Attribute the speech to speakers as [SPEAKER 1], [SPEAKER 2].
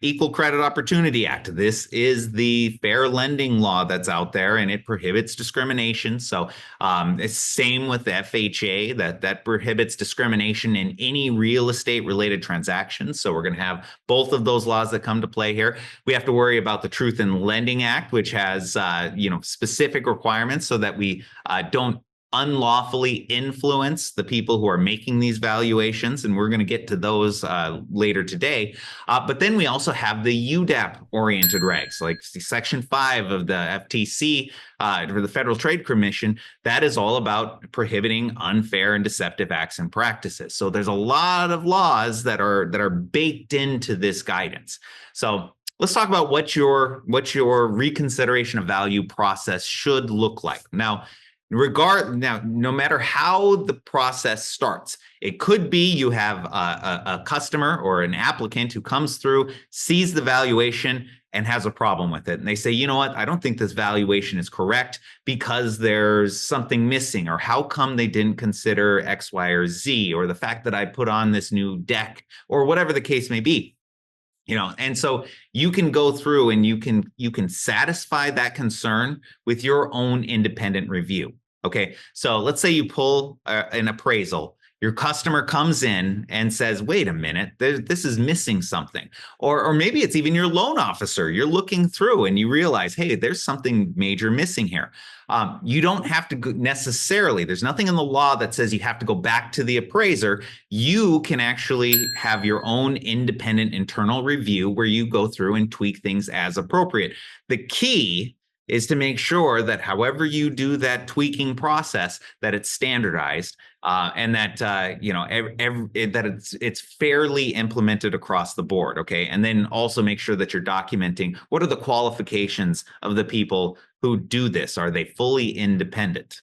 [SPEAKER 1] Equal Credit Opportunity Act. This is the fair lending law that's out there, and it prohibits discrimination. So it's same with the FHA that prohibits discrimination in any real estate related transactions. So we're going to have both of those laws that come to play here. We have to worry about the Truth in Lending Act, which has specific requirements so that we don't unlawfully influence the people who are making these valuations. And we're going to get to those later today. But then we also have the UDAP-oriented regs, like Section 5 of the FTC, or the Federal Trade Commission. That is all about prohibiting unfair and deceptive acts and practices. So there's a lot of laws that are baked into this guidance. So let's talk about what your reconsideration of value process should look like. Now, no matter how the process starts, it could be you have a customer or an applicant who comes through, sees the valuation, and has a problem with it. And they say, you know what, I don't think this valuation is correct because there's something missing, or how come they didn't consider X, Y, or Z, or the fact that I put on this new deck, or whatever the case may be. And so you can go through and you can satisfy that concern with your own independent review. Okay, so let's say you pull an appraisal. Your customer comes in and says, wait a minute, this is missing something. Or maybe it's even your loan officer. You're looking through and you realize, hey, there's something major missing here. You don't have to necessarily, there's nothing in the law that says you have to go back to the appraiser. You can actually have your own independent internal review where you go through and tweak things as appropriate. The key is to make sure that however you do that tweaking process, that it's standardized and that that it's fairly implemented across the board. Okay, and then also make sure that you're documenting what are the qualifications of the people who do this. Are they fully independent?